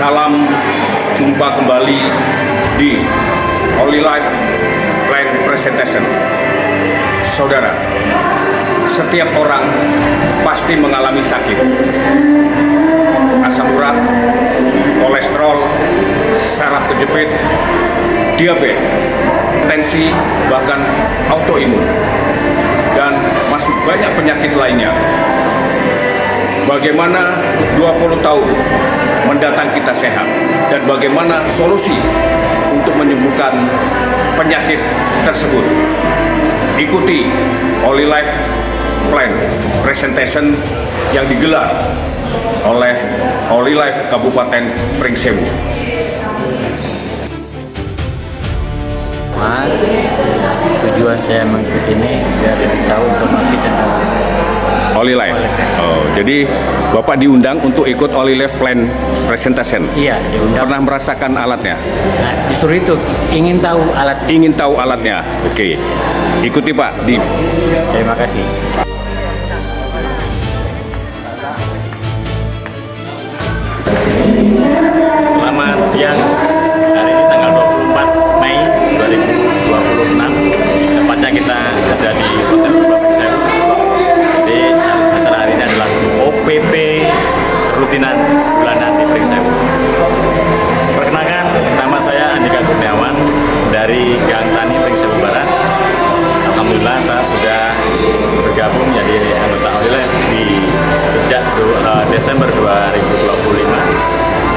Salam jumpa kembali di Holy Life Plan Presentation. Saudara, setiap orang pasti mengalami sakit. Asam urat, kolesterol, saraf kejepit, diabetes, tensi, bahkan autoimun, dan masih banyak penyakit lainnya. Bagaimana 20 tahun mendatang kita sehat, dan bagaimana solusi untuk menyembuhkan penyakit tersebut. Ikuti Holy Life Plan Presentation yang digelar oleh Holy Life Kabupaten Pringsewu. Tujuan saya mengikuti ini biar tahu informasi tentang Holy Life. Oh, jadi Bapak diundang untuk ikut Holy Life Plan Presentation. iya diundang. Pernah merasakan alatnya? Nah, disuruh itu ingin tahu alat. Ingin tahu alatnya? Oke. Ikuti Pak. Terima kasih. Selamat siang. Hari ini tanggal 24 Mei 2026. Tepatnya kita ada di Hotel Pringsewu. Jadi acara hari ini adalah OPP rutinan bulanan di Pringsewu. Perkenalkan, nama saya Andika Kurniawan dari Gang Tani Pringsewu Barat. Alhamdulillah saya sudah bergabung menjadi anggota Holy Life sejak Desember 2025.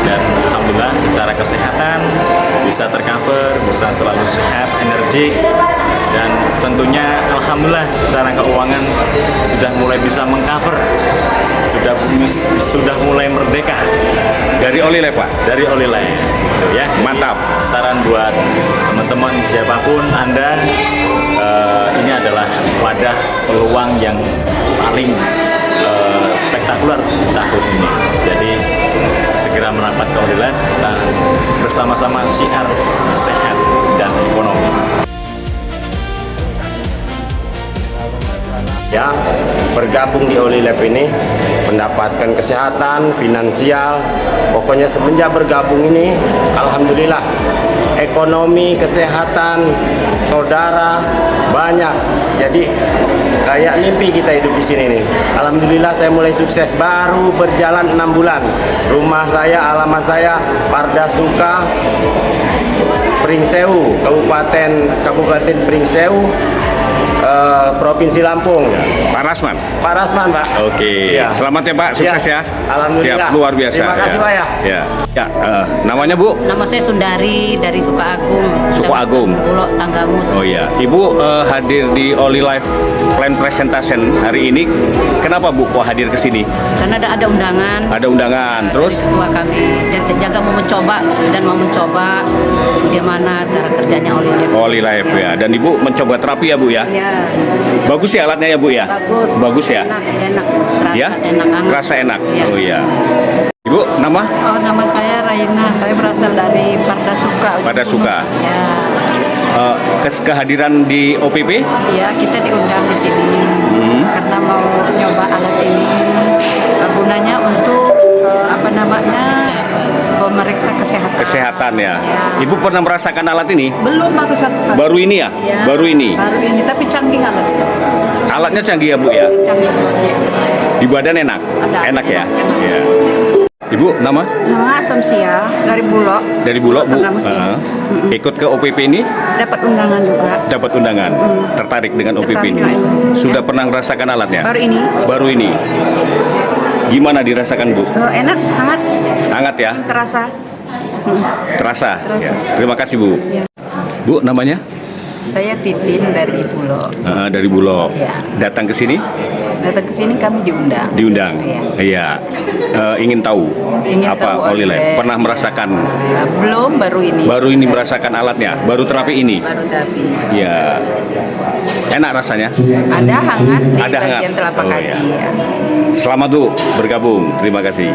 Dan alhamdulillah secara kesehatan bisa tercover, bisa selalu sehat, energik, dan tentunya alhamdulillah secara keuangan sudah mulai bisa mengcover, sudah mulai merdeka Dari Holy Life Pak? dari Holy Life, gitu ya. Mantap. Saran buat teman-teman siapapun Anda, ini adalah wadah peluang yang paling spektakuler tahun ini. Jadi segera merapat ke Holy Life, kita bersama-sama syiar sehat dan ekonomi. Ya, bergabung di Holy Life ini mendapatkan kesehatan, finansial. Pokoknya semenjak bergabung ini, alhamdulillah ekonomi, kesehatan, saudara banyak. Jadi kayak mimpi kita hidup di sini nih. Alhamdulillah saya mulai sukses, baru berjalan 6 bulan. Rumah saya, alamat saya Pardasuka, Pringsewu, Kabupaten Pringsewu, Provinsi Lampung. Pak Rasman. Pak. Oke. Ya. Selamat ya Pak, sukses ya. Alhamdulillah. Siap, luar biasa. Terima kasih Pak ya. Ya. Namanya Bu? Nama saya Sundari dari Sukaagung. Sukaagung. Bulog Tanggamus. Oh iya. Ibu hadir di Holy Life Plan Presentation hari ini. Kenapa Bu kok hadir ke sini? Karena ada undangan. Ada undangan. Terus? Ketua kami dan jaga mau mencoba bagaimana cara kerjanya Holy Life ya. Dan Ibu mencoba terapi ya Bu ya? Ya, Bagus ya alatnya ya Bu ya? bagus ya? Enak, rasa Ya? enak banget. Rasa enak. Ya. Oh iya. Ibu nama? Oh, nama saya Raina. Saya berasal dari Pardasuka. Pardasuka. Ya. Kehadiran di OPP? Ya, kita diundang di sini karena mau nyoba alat ini. Gunanya untuk memeriksa kesehatan. Kesehatan ya. Ibu pernah merasakan alat ini? Belum, baru satu kali. Baru ini ya? Ya, Baru ini. tapi canggih alat. Alatnya canggih ya Bu ya? Canggih banget. Di badan enak? Ada. Enak ya? Enak. Iya. Ibu nama? Nama Samsia dari Bulog. Dari Bulog Bu? Tanggamus ini. Ikut ke OPP ini? Dapat undangan juga. Dapat undangan? Tertarik dengan OPP ini? Tertarik, ya. Sudah pernah merasakan alatnya? Baru ini. Baru ini? Gimana dirasakan Bu? Enak, hangat, Hangat ya? terasa. Terasa? Terasa. Ya. Terima kasih Bu. Bu namanya? Saya Titin dari Bulog. Dari Bulog. Ya. Datang ke sini? Datang ke sini kami diundang. Diundang? Iya. Iya. Ingin tahu Ingin apa tahu Holy Life? oleh- Pernah merasakan? Belum, baru ini. Baru ini merasakan alatnya? Baru terapi ini? Baru terapi. Ya. Enak rasanya? Ada hangat di Ada hangat. bagian telapak Oh, kaki. iya. Ya. Selamat Bu bergabung. Terima kasih.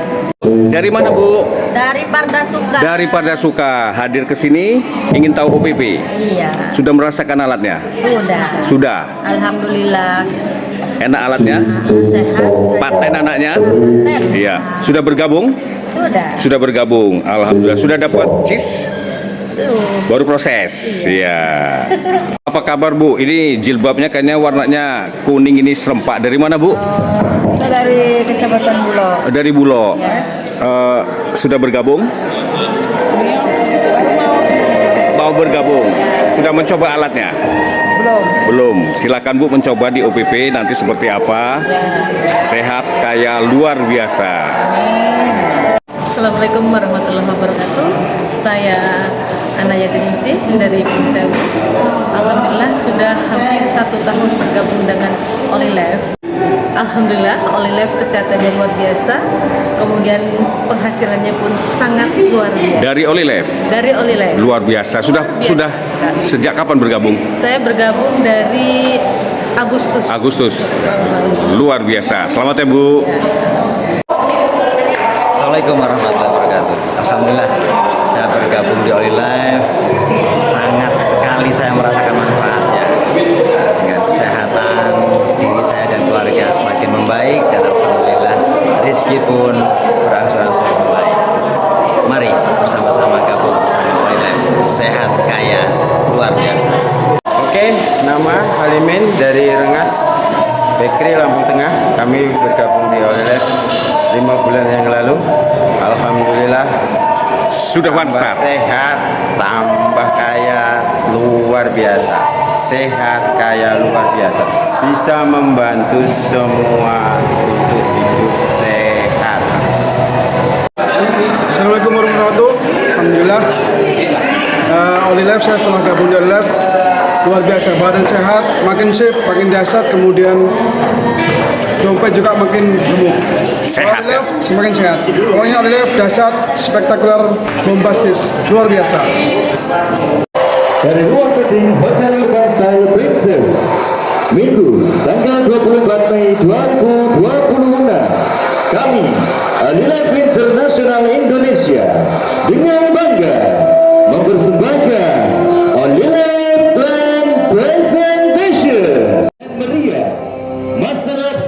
Dari mana Bu? Dari Pardasuka. Dari Pardasuka hadir ke sini ingin tahu OPP. Iya, Sudah merasakan alatnya? sudah. Sudah. Alhamdulillah. Enak alatnya? Paten anaknya? Iya. Sudah bergabung? Sudah bergabung. Alhamdulillah. Sudah dapat cheese? Baru proses. Iya. Apa kabar Bu? Ini jilbabnya kayaknya warnanya kuning ini serempak. Dari mana Bu? Kita dari Kecamatan Bulo. Dari Bulo. Sudah bergabung? Mau bergabung? Sudah mencoba alatnya? Belum. Silakan Bu mencoba di OPP nanti seperti apa. Sehat kaya luar biasa. Assalamualaikum warahmatullahi wabarakatuh. Saya Ana Yatiningsih dari Pingsewu. Alhamdulillah sudah hampir 1 tahun bergabung dengan Olilife. Alhamdulillah Olilife kesehatannya luar biasa. Kemudian penghasilannya pun sangat luar biasa. Dari Olilife? Dari Olilife. Luar biasa. Sudah sekali. Sejak kapan bergabung? Saya bergabung dari Agustus. Luar biasa. Selamat ya Bu. Assalamualaikum warahmatullahi wabarakatuh. Alhamdulillah saya bergabung di Olilife. Sangat sekali saya merasakan manfaatnya. Dengan kesehatan diri saya dan keluarga semakin membaik dan alhamdulillah rezeki pun berangsur-angsur membaik. Mari bersama-sama gabung bersama Olilife. Sehat kaya luar biasa. Oke, nama Halimin dari Rengas, Bekri, Lampung Tengah. Kami bergabung di Olilife 5 bulan yang lalu. Alhamdulillah Sudah one tambah star. sehat, tambah kaya luar biasa. Sehat kaya luar biasa. Bisa membantu semua untuk hidup sehat. Assalamualaikum warahmatullahi wabarakatuh. Alhamdulillah Olilife, saya setelah gabung di Olilife luar biasa, badan sehat, makin sip, makin dahsyat, kemudian dompet juga makin gemuk. Sehat, ya? Olilife semakin sehat. Pokoknya Olilife dahsyat, spektakuler, bombastis, luar biasa. Dari ruang meeting Hotel Lifestyle Pingsewu, Minggu tanggal 24 Mei 2026, kami Olilife International Indonesia dengan bangga mempersembahkan Olilife Plan Presentation. Meriah Master of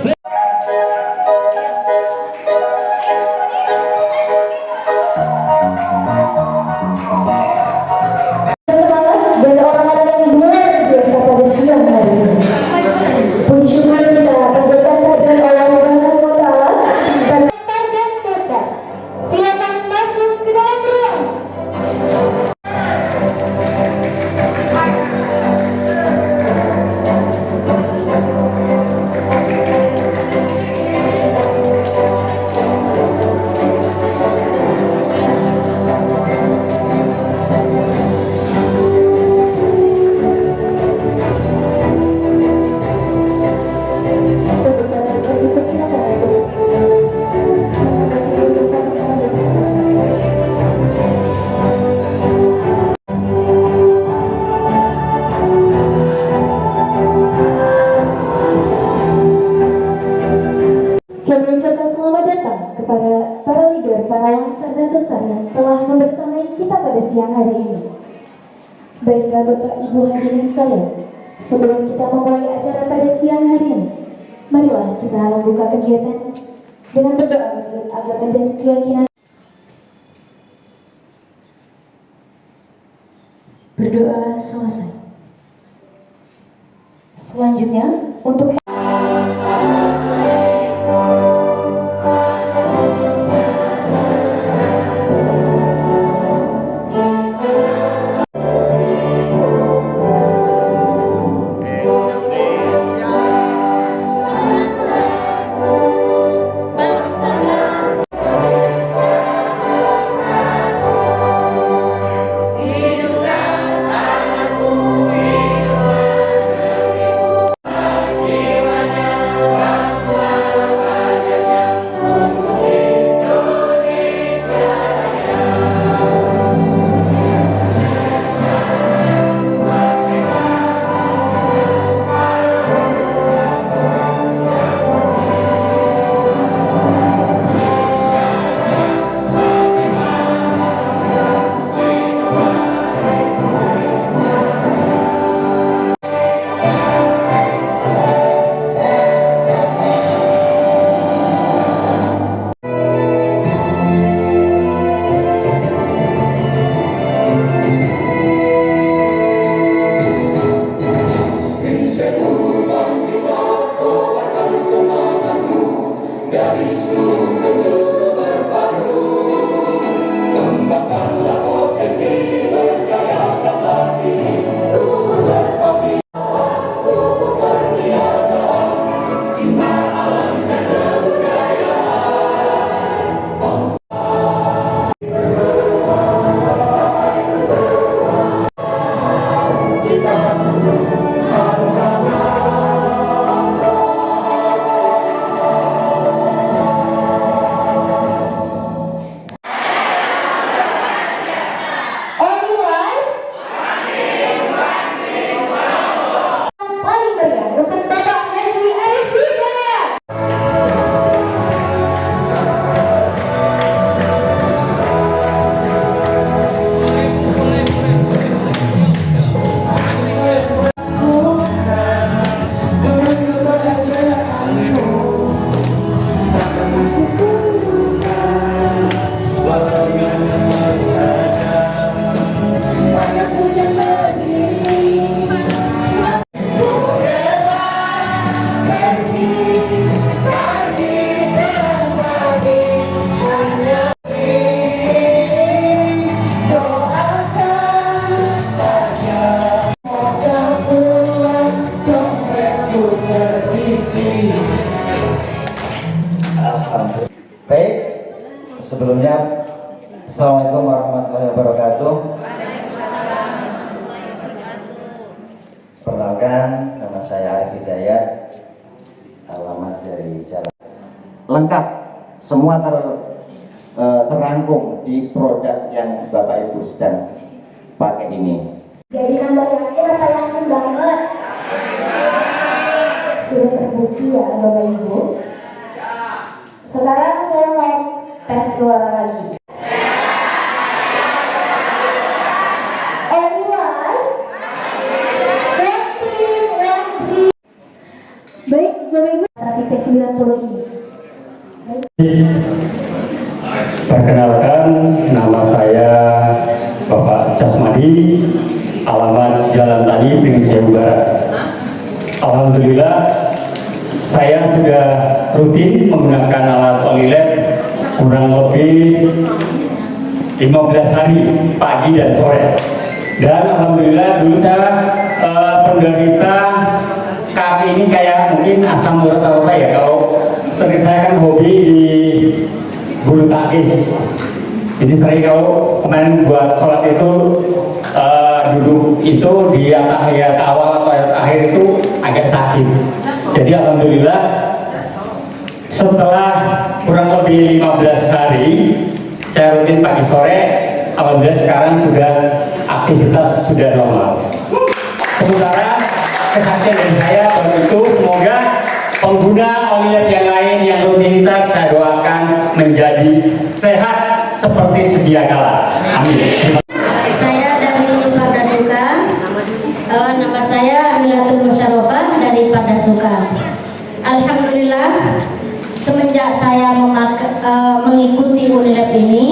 dan orang-orang yang luar biasa pada siang hari ini. Puji syukur kita panjatkan kehadirat Allah Subhanahu wa Ta'ala dan Tostar. Silakan masuk ke dalam ruang. Kami ucapkan selamat datang kepada para leader, para Langstar dan Tostar yang telah membersamai kita pada siang hari ini. Baiklah Bapak Ibu hadirin sekalian, sebelum kita memulai acara pada siang hari ini, marilah kita membuka kegiatan dengan berdoa menurut agama dan keyakinan. Berdoa selesai. Selanjutnya untuk Hidup Paling meriah untuk Bapak Haji Arif Hidayat. Panas hujan begini, Baik, sebelumnya Assalamualaikum warahmatullahi wabarakatuh. Perkenalkan, nama saya Arif Hidayat, alamat dari Jalan. Lengkap, semua terangkum di produk yang Bapak Ibu sedang pakai ini. jadi nambah yakin apa yakin banget? Sudah terbukti ya Bapak Ibu. Sekarang saya mau tes suara lagi. Everyone, baik Bapak Ibu, terapi P90 ini. Perkenalkan, nama saya Bapak Casmadi, alamat Jalan Tani, Pringsewu Barat. Alhamdulillah, saya sudah rutin menggunakan alat OliLab kurang lebih 15 hari, pagi dan sore. Dan alhamdulillah dulu saya penderita kaki ini kayak mungkin asam urat atau apa ya, kalau sering saya kan hobi di bulu tangkis. Jadi sering kalau kemarin buat sholat itu duduk itu di tahiyat awal atau akhir itu agak sakit. Jadi alhamdulillah setelah kurang lebih 15 hari saya rutin pagi sore, alhamdulillah sekarang sudah aktivitas sudah normal. Sementara kesaksian dari saya itu semoga pengguna OliLab yang lain yang rutinitas saya doakan menjadi sehat seperti sedia kala. Amin. Saya dari Pardasuka. Nama saya Amilatul Musyarrofah dari Pardasuka. Alhamdulillah, semenjak saya mengikuti OliLab ini,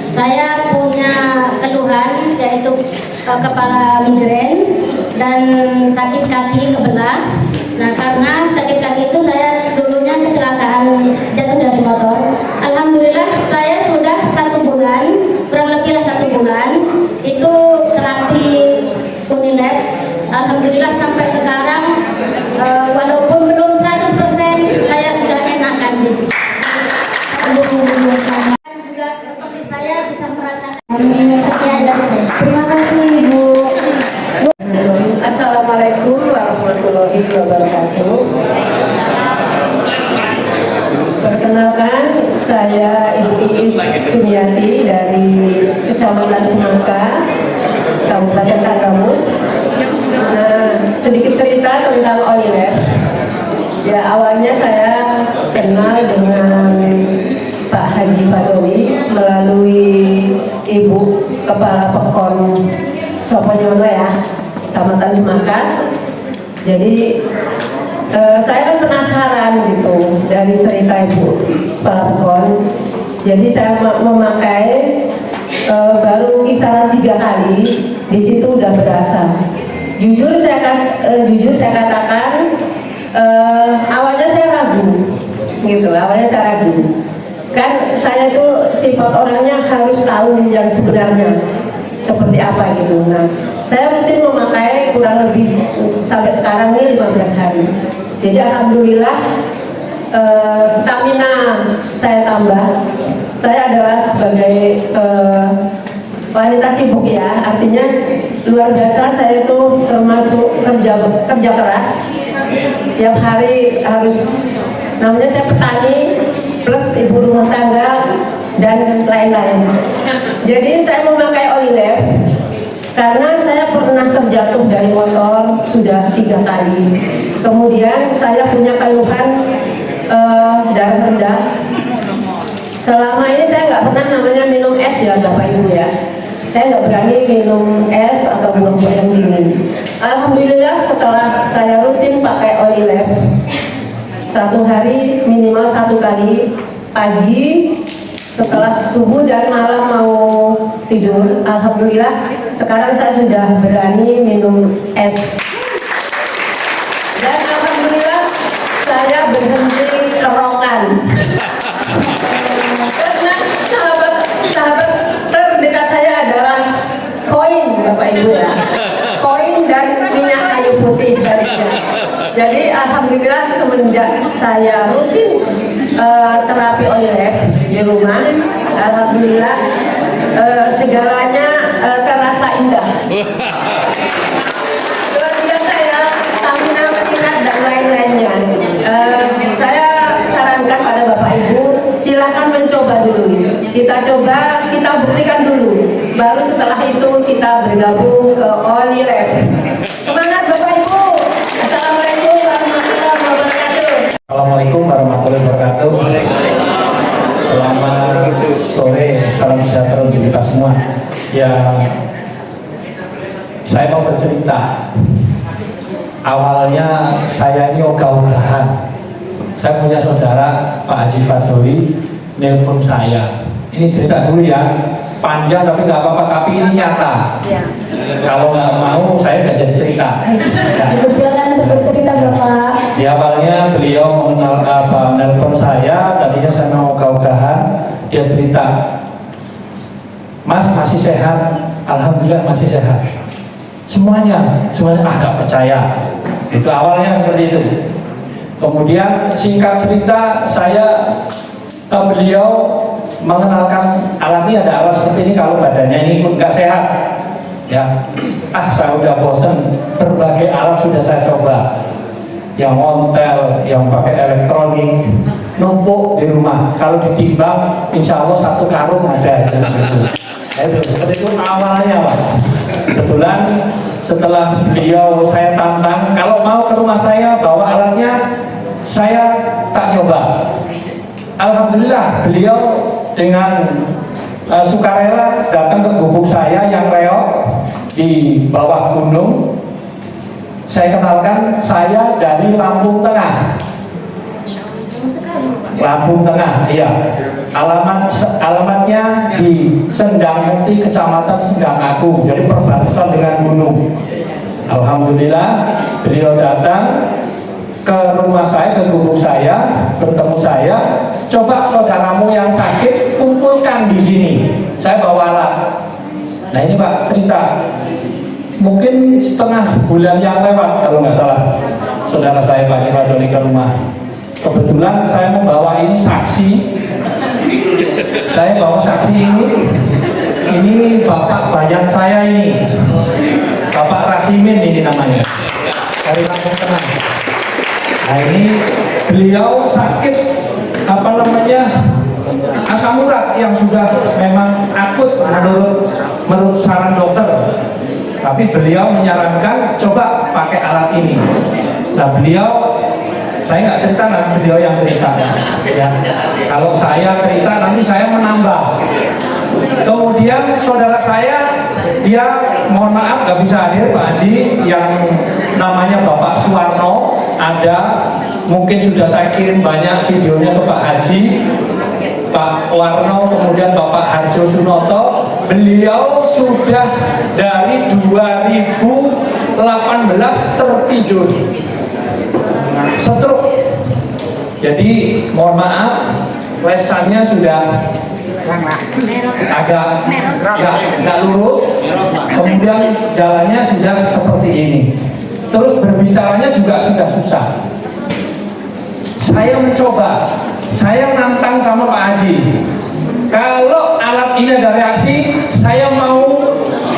saya punya keluhan yaitu kepala migrain dan sakit kaki kebelah. Nah, karena sakit kaki itu saya dulunya kecelakaan jatuh dari motor. Alhamdulillah saya sudah 1 bulan, kurang lebih 1 bulan itu terapi OliLab. Alhamdulillah sampai sekarang walaupun belum 100% saya sudah enakan di sini. Juga seperti saya bisa merasakan. Sekian dari saya. Terima kasih Ibu. Assalamualaikum warahmatullahi wabarakatuh. Perkenalkan, saya Ibu Iis Sumiati dari Kecamatan Semangka, Kabupaten Tanggamus. Nah, sedikit cerita tentang OliLab. Ya, awalnya saya kenal dengan Pak Haji Fadowi melalui Ibu Kepala Pekon Soponyono ya, Kecamatan Semangka. Jadi saya kan penasaran gitu dari cerita Ibu Kepala Pekon. Jadi saya memakai baru kisaran 3 kali, di situ udah berasa. Jujur saya katakan awalnya saya ragu gitu. Awalnya saya ragu. Kan saya tuh sifat orangnya harus tahu yang sebenarnya seperti apa gitu. Nah, saya rutin memakai kurang lebih sampai sekarang ini 15 hari. Jadi alhamdulillah stamina saya tambah. Saya adalah sebagai wanita sibuk ya, artinya luar biasa. Saya itu termasuk kerja keras. Tiap hari harus, namanya saya petani plus ibu rumah tangga dan lain-lain. Jadi saya memakai Olilef karena saya pernah terjatuh dari motor sudah 3 kali. Kemudian saya punya keluhan darah rendah. Selama ini saya nggak pernah namanya minum es ya Bapak Ibu ya. Saya nggak berani minum es atau buah-buah yang dingin. Alhamdulillah setelah saya rutin pakai Olilef, 1 hari minimal 1 kali, pagi setelah subuh dan malam mau tidur. Alhamdulillah sekarang saya sudah berani minum es. Dan alhamdulillah saya berhenti kerokan. Karena sahabat terdekat saya adalah koin Bapak Ibu ya. Koin dan minyak kayu putih baliknya. Jadi alhamdulillah semenjak saya rutin terapi Olilef di rumah, alhamdulillah segalanya terasa indah. Luar biasa ya, stamina, minat dan lain-lainnya. Saya sarankan pada Bapak Ibu, silahkan mencoba dulu. Kita coba, kita buktikan dulu. Baru setelah itu kita bergabung ke Olilef. Semangat Bapak Ibu. Assalamualaikum warahmatullahi wabarakatuh. Assalamualaikum warahmatullahi wabarakatuh. Selamat sore, salam sejahtera untuk kita semua. Ya, saya mau bercerita. Awalnya saya ini ogah-ogahan. Saya punya saudara Pak Haji Fadoli nelpon saya. Ini cerita dulu ya, panjang tapi nggak apa-apa, tapi ini nyata. Ya. Kalau nggak mau, saya nggak jadi cerita. Silakan untuk bercerita Bapak. Di awalnya beliau menelpon saya, tadinya saya mau ogah-ogahan, dia cerita, Mas masih sehat, alhamdulillah masih sehat. Semuanya nggak percaya. Itu awalnya seperti itu. Kemudian singkat cerita, beliau mengenalkan alat ini, ada alat seperti ini kalau badannya ini nggak sehat. Ya, saya udah bosen, berbagai alat sudah saya coba, yang ontel, yang pakai elektronik, numpuk di rumah. Kalau ditimbang, insya Allah 1 karung ada. Itu seperti itu awalnya, Pak. Kebetulan setelah beliau saya tantang, kalau mau ke rumah saya bawa alatnya, saya tak nyoba. Alhamdulillah beliau dengan sukarela datang ke gubuk saya yang reok di bawah gunung. Saya kenalkan, saya dari Lampung Tengah. Lampung Tengah, iya. Alamatnya di Sendang Mukti, Kecamatan Sendang Agung, jadi perbatasan dengan gunung. Alhamdulillah beliau datang ke rumah saya, ke gubuk saya, bertemu saya. Coba saudaramu yang sakit kumpulkan di sini. Saya bawa alat. Nah ini Pak cerita. Mungkin setengah bulan yang lewat kalau nggak salah, saudara saya Pak Fadoli ke rumah. Kebetulan saya membawa ini saksi. Saya bawa saksi ini bapak bayan saya ini, Bapak Rasimin ini namanya, dari Lampung Tengah. Nah ini beliau sakit asam urat yang sudah memang akut menurut saran dokter. Tapi beliau menyarankan coba pakai alat ini. Nah saya nggak cerita, nanti beliau yang cerita ya. Kalau saya cerita nanti saya menambah. Kemudian saudara saya, dia mohon maaf nggak bisa hadir Pak Haji, yang namanya Bapak Suwarno, ada mungkin sudah saya kirim banyak videonya ke Pak Haji, Pak Warno, kemudian Bapak Harjo Sunoto. Beliau sudah dari 2018 tertidur stroke. Jadi mohon maaf, lesannya sudah agak nggak lurus, kemudian jalannya sudah seperti ini. Terus berbicaranya juga sudah susah. Saya mencoba, saya nantang sama Pak Haji. Kalau alat ini ada reaksi, saya mau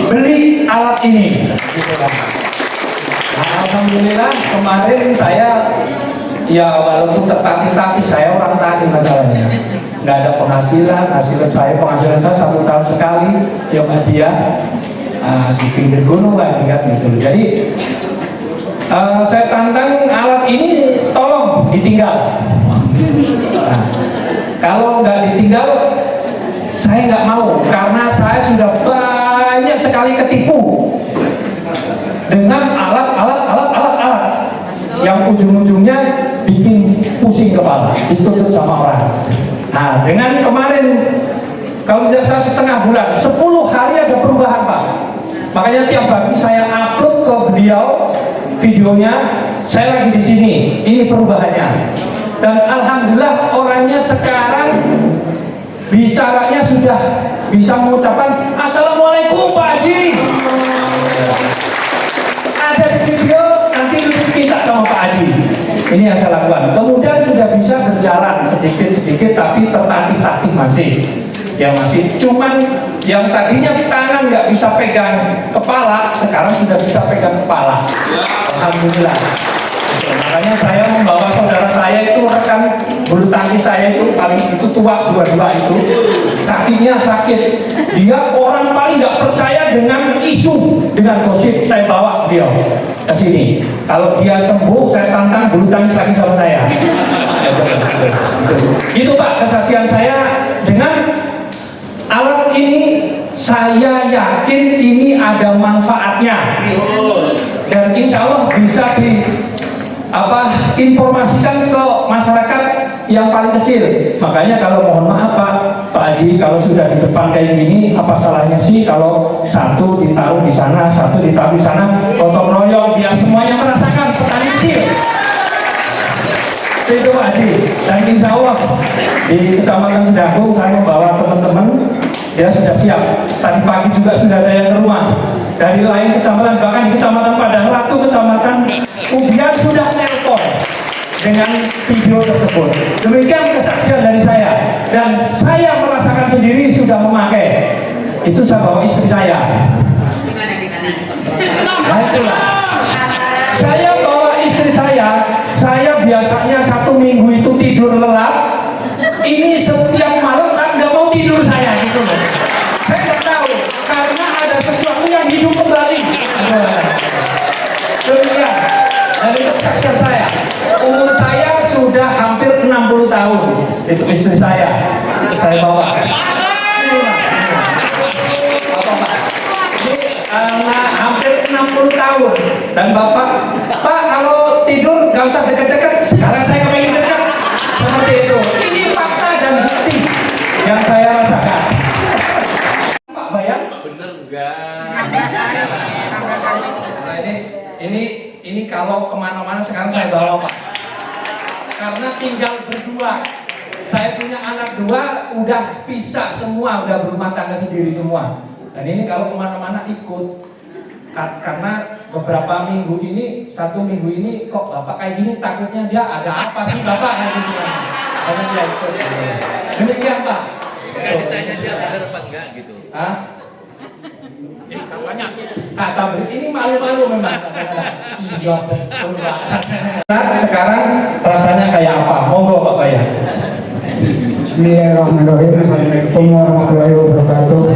beli alat ini. Nah, alhamdulillah kemarin saya, ya walaupun tertatih-tatih, saya orang tani masalahnya. Nggak ada penghasilan, penghasilan saya 1 tahun sekali, yang hadiah di pinggir gunung lah, gitu. Jadi saya tantang alat ini tolong ditinggal. Nah, kalau nggak ditinggal, saya nggak mau, karena saya sudah banyak sekali ketipu dengan alat yang ujung-ujungnya bikin pusing kepala, ditutup sama orang. Nah, dengan kemarin kalau tidak salah setengah bulan, 10 hari ada perubahan, Pak. Makanya tiap pagi saya upload ke beliau videonya, saya lagi di sini, ini perubahannya. Dan alhamdulillah orangnya sekarang bicaranya sudah bisa mengucapkan Assalamualaikum Pak Haji. Ada di video, nanti minta sama Pak Haji. Ini yang saya lakukan. Kemudian sudah bisa berjalan sedikit-sedikit, tapi tertatih-tatih masih. Ya masih, cuman yang tadinya tangan nggak bisa pegang kepala, sekarang sudah bisa pegang kepala. Alhamdulillah. Makanya saya membawa saudara saya itu, rekan bulu tangkis saya itu paling itu tua, dua-dua itu kakinya sakit. Dia orang paling nggak percaya dengan isu, dengan gosip. Saya bawa beliau ke sini. Kalau dia sembuh, saya tantang bulu tangkis lagi sama saya. Itu Pak kesaksian saya dengan alat ini. Saya yakin ini ada manfaatnya dan insya Allah bisa informasikan ke masyarakat yang paling kecil. Makanya kalau mohon maaf Pak Haji, kalau sudah di depan kayak gini, apa salahnya sih kalau satu ditaruh di sana, satu ditaruh di sana, gotong royong biar semuanya merasakan, petani kecil. Itu Pak Haji. Dan insya Allah di Kecamatan Sedagung saya membawa teman-teman, dia sudah siap. Tadi pagi juga sudah ada yang ke rumah dari lain kecamatan, bahkan di Kecamatan Padang Ratu, Kecamatan Ubian sudah nelpon dengan video tersebut. Demikian kesaksian dari saya, dan saya merasakan sendiri sudah memakai. Itu saya bawa istri saya. Nah, itulah. Saya bawa istri saya biasanya 1 minggu itu tidur lelap. Ini setiap malam kan nggak mau tidur saya gitu loh. Saya nggak tahu karena ada sesuatu yang hidup kembali. Demikian. Dan itu kesaksian saya. Umur saya sudah hampir 60 tahun. Itu istri saya bawa. Hampir 60 tahun. Dan Bapak, Pak kalau tidur nggak usah dekat-dekat. Sekarang saya kepengen dekat. Seperti itu. Ini fakta dan bukti yang saya rasakan. Pak bayang? Bener enggak? Nah, ini kalau kemana-mana sekarang saya bawa Pak. Karena tinggal berdua. Saya punya anak 2, udah pisah semua, udah berumah tangga sendiri semua. Dan ini kalau kemana-mana ikut. Karena beberapa minggu ini, 1 minggu ini kok Bapak kayak gini, takutnya dia ada apa sih Bapak kayak gitu. Karena dia ikut. Demikian Pak. Enggak ditanya dia benar apa enggak gitu. Hah? Katanya. Kata ini malu-malu memang. Iya betul Pak. Sekarang rasanya kayak apa? Monggo Bapak ya. Bismillahirrahmanirrahim. Assalamualaikum warahmatullahi wabarakatuh.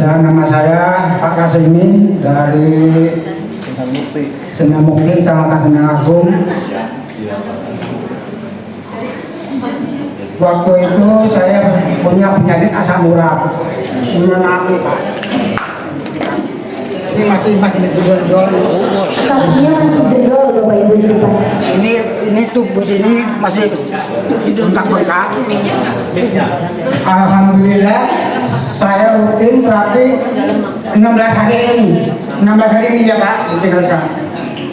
Nama saya Pak Kasimi dari Sendang Mukti, Kecamatan Sendang Agung. Waktu itu saya punya penyakit asam urat, mengenai Pak. Ini masih jedol. Kakinya masih jedol Bapak Ibu di depan. Ini tubuh sini masih bengkak-bengkak. Alhamdulillah saya rutin terapi 16 hari ini. 16 hari ini ya Pak, tinggal sekarang.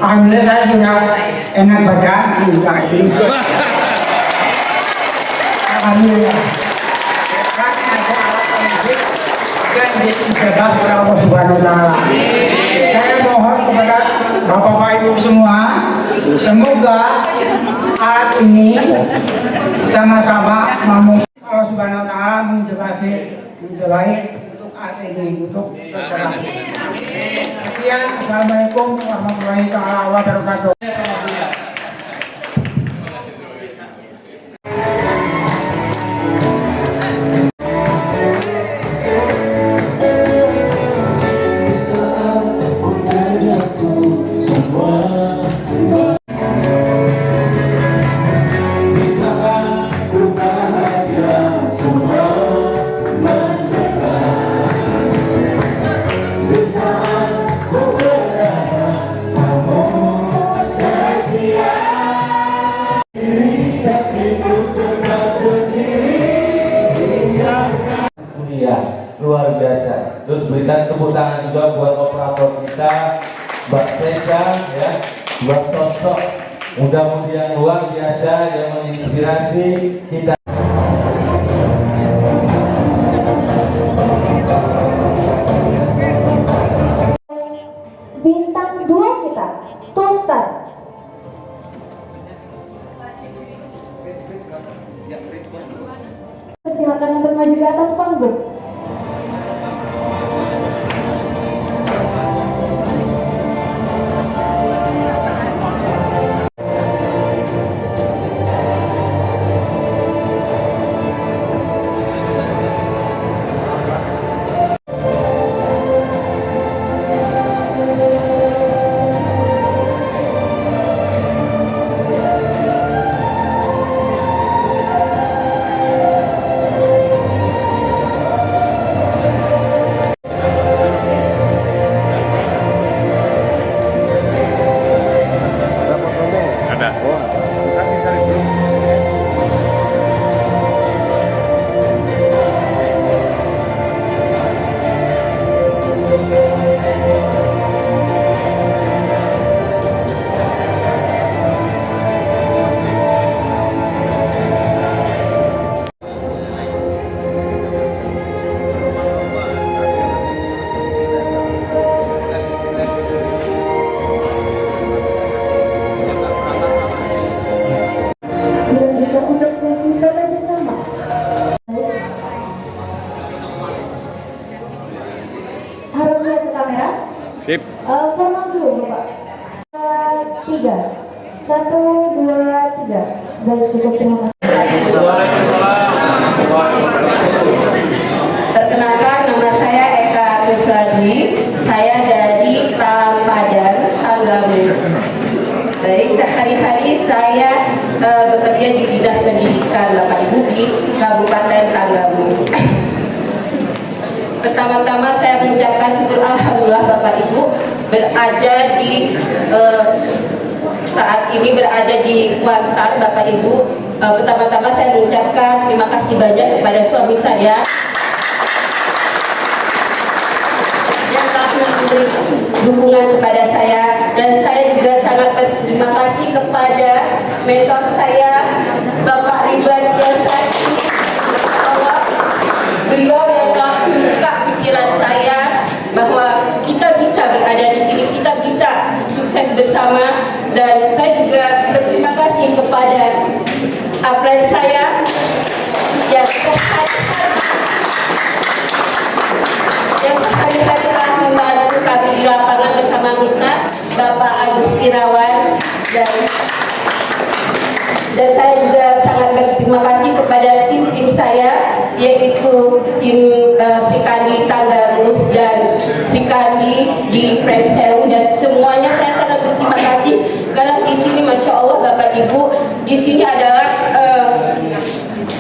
Alhamdulillah saya sudah enak badan, alhamdulillah. Kan ada alat musik dan diibadah oleh Allah Subhanahu Wa Taala. Saya mohon kepada Bapak Ibu semua, semoga alat ini sama-sama memuji Allah Subhanahu Wa Taala menjelahi untuk alat ini untuk berjalan. Sekian, assalamualaikum warahmatullahi taala wabarakatuh. Luar biasa. Terus berikan tepuk tangan juga buat operator kita, Mbak Sesa, ya, Mbak Sosok. Mudah-mudahan luar biasa yang menginspirasi kita. Bintang 2 kita, Tostar. Persilakan untuk maju ke atas panggung. Sip. Formal dulu, Bapak. 3. 1, 2, 3. Baik, cukup, terima kasih. Perkenalkan, nama saya Eka Kuswadwi. Saya dari Talang Padang, Tanggamus. Baik, sehari-hari saya bekerja di Dinas Pendidikan Bapak Ibu di Kabupaten Tanggamus. Pertama-tama saya mengucapkan syukur alhamdulillah Bapak Ibu berada di saat ini berada di Kuantar Bapak Ibu. Pertama-tama saya mengucapkan terima kasih banyak kepada suami saya yang telah memberi dukungan kepada saya, dan saya juga sangat berterima kasih kepada mentor saya Bapak Ridwan Yasaki. Beliau yang telah membuka pikiran saya bahwa kita bisa berada di sini, kita bisa sukses bersama, dan saya juga berterima kasih kepada upline saya yang sehari-hari telah membantu kami di lapangan bersama mitra Bapak Agus Irawan, dan saya juga sangat berterima kasih kepada tim-tim saya, yaitu tim Srikandi Tanggamus dan Srikandi di Prenseu, dan semuanya saya sangat berterima kasih karena di sini Masya Allah Bapak Ibu, di sini adalah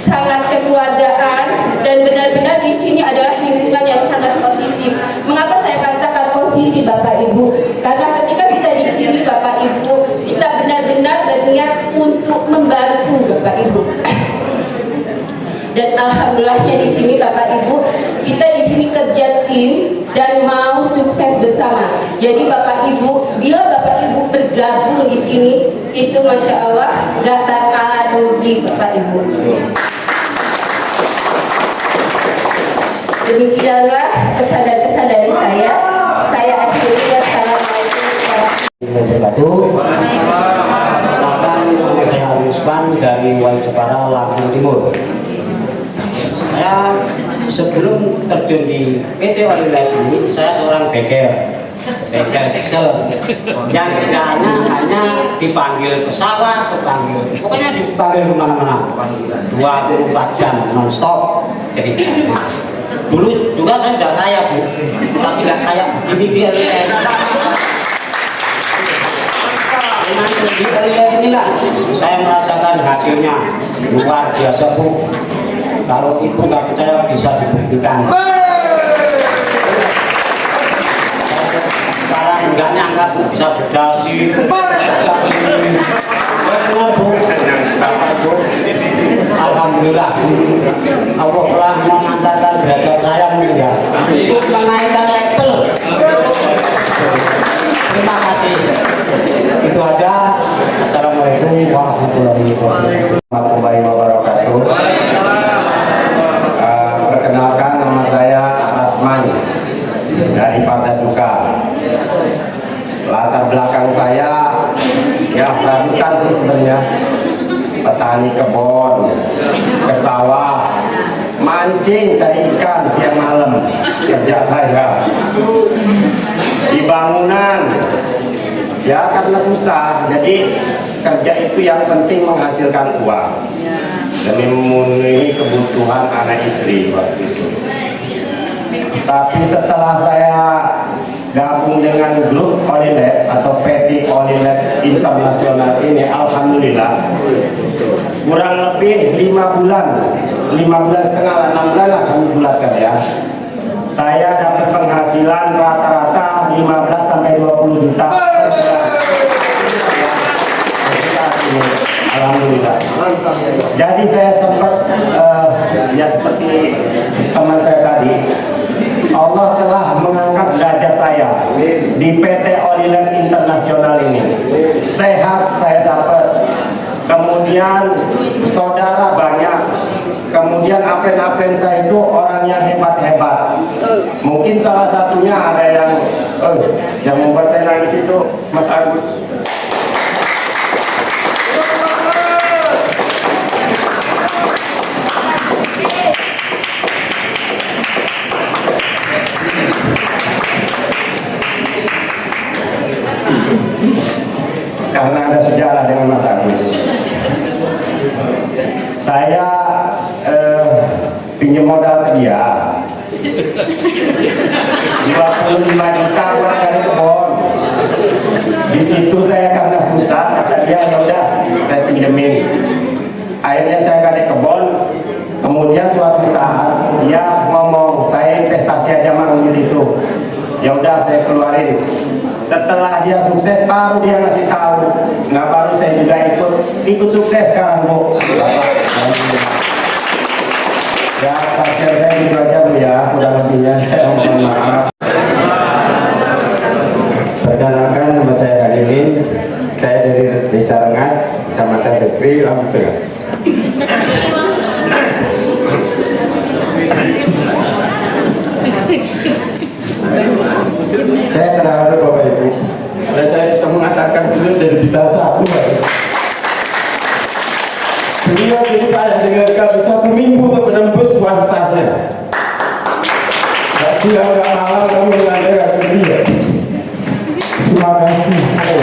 sangat kekeluargaan, dan benar-benar di sini adalah lingkungan yang sangat positif. Mengapa saya katakan positif Bapak Ibu? Karena ketika kita di sini Bapak Ibu, kita benar-benar berniat untuk membantu Bapak Ibu. Dan alhamdulillahnya di sini Bapak Ibu, kita di sini kerja tim dan mau sukses bersama. Jadi Bapak Ibu, bila Bapak Ibu bergabung di sini itu Masya Allah gak bakalan rugi Bapak Ibu. Demikianlah pesan dari saya. Saya akhiri. Assalamualaikum warahmatullahi wabarakatuh. Saya Rusman dari Wali Jepara, Lampung Timur. Saya sebelum terjun di PT Olive ini, saya seorang bengkel diesel yang kerjaannya hanya dipanggil ke sawah, pokoknya dipanggil kemana-mana 24 jam non-stop. Jadi dulu juga saya udah kaya Bu, tapi nggak kaya begini di Olive. Dengan di Olive inilah saya merasakan hasilnya luar biasa Bu. Kalau itu nggak percaya bisa dibuktikan. Sekarang nggak nyangka Bu bisa berdasi. Benar Bu. Alhamdulillah. Allah telah mengantarkan derajat saya meninggal. Ikut menaikkan level. Terima kasih. Itu aja. Assalamualaikum warahmatullahi wabarakatuh. Perkenalkan, nama saya Rasman dari Partai Suka. Latar belakang saya ya serabutan sih sebenarnya, petani kebun, ke sawah, mancing cari ikan siang malam kerja saya. Di bangunan ya karena susah, jadi kerja itu yang penting menghasilkan uang demi memenuhi kebutuhan anak istri waktu itu. Tapi setelah saya gabung dengan grup Olive atau PT Olive Internasional ini, alhamdulillah kurang lebih 5 bulan, 5 bulan setengah, 6 bulan lah kami bulatkan ya. Saya dapat penghasilan rata-rata 15 sampai 20 juta per bulan. Alhamdulillah. Jadi saya sempat ya seperti teman saya tadi, Allah telah mengangkat derajat saya di PT Olive Internasional ini. Sehat saya dapat, kemudian saudara banyak, kemudian apen-apen saya itu orang yang hebat-hebat. Mungkin salah satunya ada yang membuat saya nangis itu Mas Agus. Karena ada sejarah dengan Mas Agus. Saya pinjam modal ke dia 25 juta buat dari kebun. Di situ saya karena susah, kata dia ya udah saya pinjemin. Akhirnya saya kade kebun. Kemudian suatu saat dia ngomong saya investasi aja manggil itu. Ya udah saya keluarin. Setelah dia sukses baru dia ngasih tahu. Nggak baru saya juga ikut sukses sekarang Bu. Ya saya gitu aja Bu ya. Kurang lebihnya saya mohon maaf. Perkenalkan, nama saya Halimin. Saya dari Desa Rengas, Kecamatan Bespri, Lampung Tengah. Saya terharu Bapak Ibu, karena saya bisa mengatakan beliau dari bintang 1. Beliau jadi saya dengan kami 1 minggu untuk menembus swastanya. Gak siang gak malam kami mengadakan beliau. Terima kasih.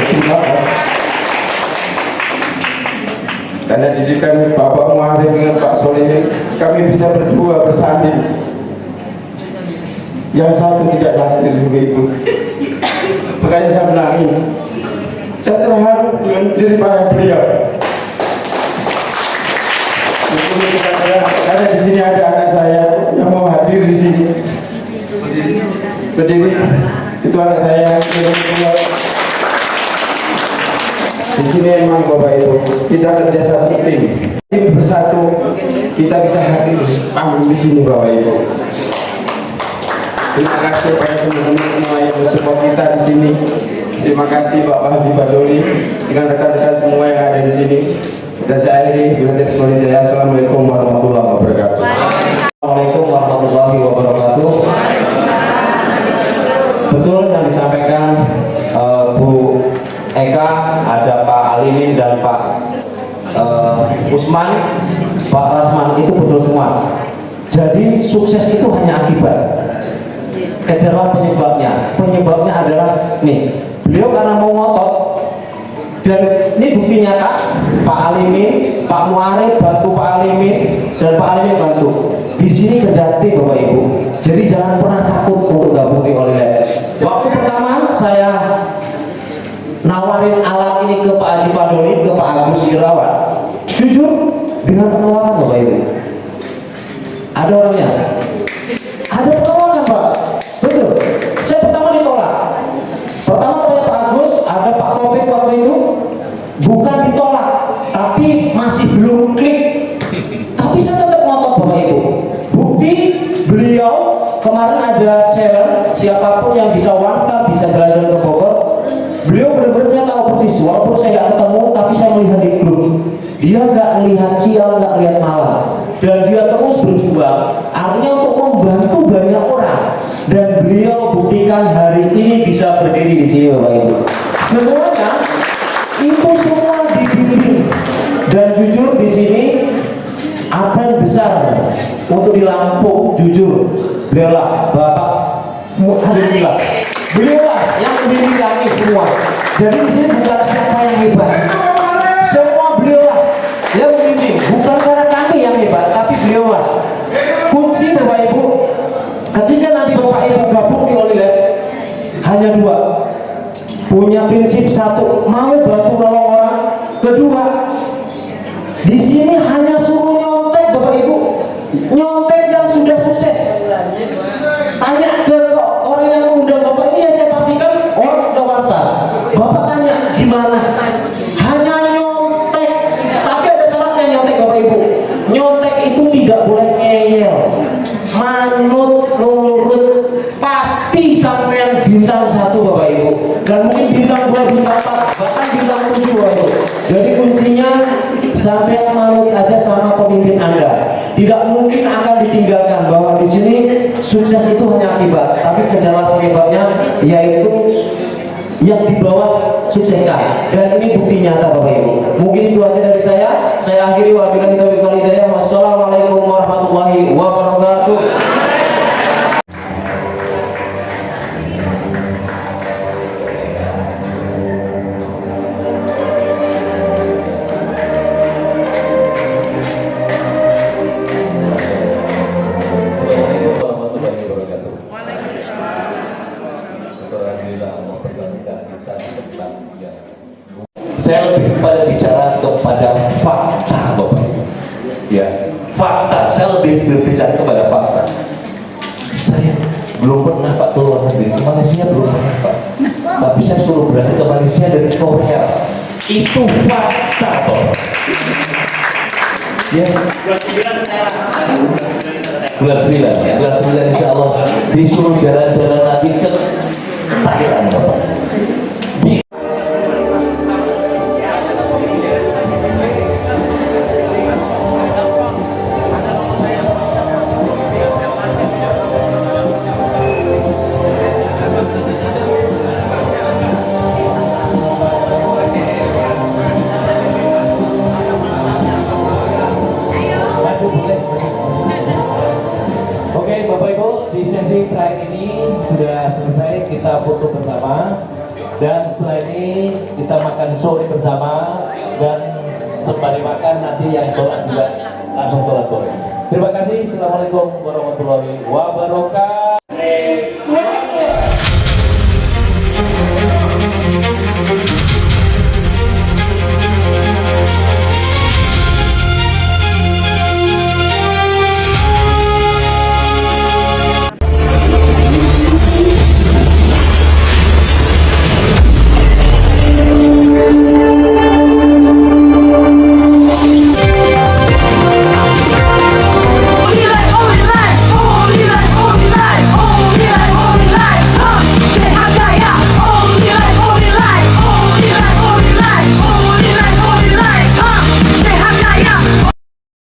Terima kasih. Karena didikan Bapak Muhammad dengan Pak Soleh, kami bisa berdua bersanding. Yang satu tidak hadir begitu. Makanya saya menangis. Saya terharu dengan diri beliau. Karena di sini ada anak saya yang mau hadir di sini. Berdiri. Itu anak saya. Di sini memang Bapak Ibu kita kerja satu tim bersatu, kita bisa hadir panggung di sini Bapak Ibu. Terima kasih kepada teman-teman semua yang support kita di sini. Terima kasih Bapak Haji Badoli dengan rekan-rekan semua yang ada di sini. Dan saya akhiri bila tidak boleh jaya. Assalamualaikum warahmatullahi wabarakatuh. Assalamualaikum warahmatullahi wabarakatuh. Betul yang disampaikan Bu Eka, ada Pak Alimin dan Pak Usman, Pak Rasman, itu betul semua. Jadi sukses itu hanya akibat. Kejarlah penyebabnya. Penyebabnya adalah nih, beliau karena mau ngotot, dan ini bukti nyata. Pak Alimin, Pak Muarif bantu Pak Alimin, dan Pak Alimin bantu. Di sini Kejati Bapak Ibu. Jadi jangan pernah takut untuk gabung di Olilef. Waktu pertama saya nawarin alat ini ke Pak Haji Badoli, ke Pak Agus Irawan, jujur dengan penolakan Bapak Ibu. Ada orangnya, ada penolakan Pak, betul. Saya pertama ditolak. Pertama oleh Pak Agus, ada Pak Topik waktu itu, bukan ditolak, tapi masih belum klik. Tapi saya tetap ngotot Bapak Ibu. Bukti beliau kemarin ada challenge, siapapun yang bisa one star bisa jalan-jalan ke Bogor. Beliau benar-benar saya tahu persis, walaupun saya nggak ketemu, tapi saya melihat di grup. Dia nggak lihat siang, nggak lihat malam, dan dia terus berjuang. Artinya untuk membantu banyak orang. Dan beliau buktikan hari ini bisa berdiri di sini, Bapak Ibu. Semuanya itu semua dibimbing. Dan jujur di sini apel besar untuk di Lampung, jujur beliaulah Bapak Muhammad. Beliaulah yang membimbing kami semua. Jadi di sini bukan siapa yang hebat, semua beliaulah yang membimbing. Bukan karena kami yang hebat, tapi beliaulah. Kunci Bapak Ibu, ketika nanti Bapak Ibu gabung di Olilef, hanya dua. Punya prinsip satu, mau bantu nolong orang. Kedua, di sini hanya suruh nyontek Bapak Ibu, nyontek yang sudah sukses. Tanya ke orang yang mengundang Bapak ini, ya saya pastikan orang sudah master. Bapak tanya gimana? Hanya nyontek, tapi ada syaratnya nyontek Bapak Ibu. Nyontek itu tidak boleh ngeyel, manut, nurut, pasti sampai bintang 1 Bapak Ibu. Dan mungkin bintang 2, bintang 4, bahkan bintang 7 Bapak Ibu. Jadi kuncinya sampai manut aja sama pemimpin Anda. Tidak mungkin akan ditinggalkan, bahwa di sini sukses itu hanya akibat, tapi kejarlah penyebabnya, yaitu yang di bawah sukseskan. Dan ini bukti nyata Bapak Ibu. Mungkin itu aja dari saya. Saya akhiri wabillahi taufiq wal hidayah. Wassalamualaikum warahmatullahi wabarakatuh. Saya lebih pada bicara kepada fakta Bapak Ibu. Ya, fakta. Saya lebih berbicara kepada fakta. Saya belum pernah Pak ke luar negeri, ke Malaysia belum pernah Pak. Tapi saya suruh berangkat ke Malaysia dari Korea. Itu fakta Pak. Ya. Bulan 9 insya Allah disuruh jalan-jalan lagi ke Thailand Bapak. Oke Bapak Ibu, di sesi terakhir ini sudah selesai, kita foto bersama. Dan setelah ini kita makan sore bersama. Dan sembari makan nanti yang sholat juga langsung sholat sore. Terima kasih. Assalamualaikum warahmatullahi wabarakatuh.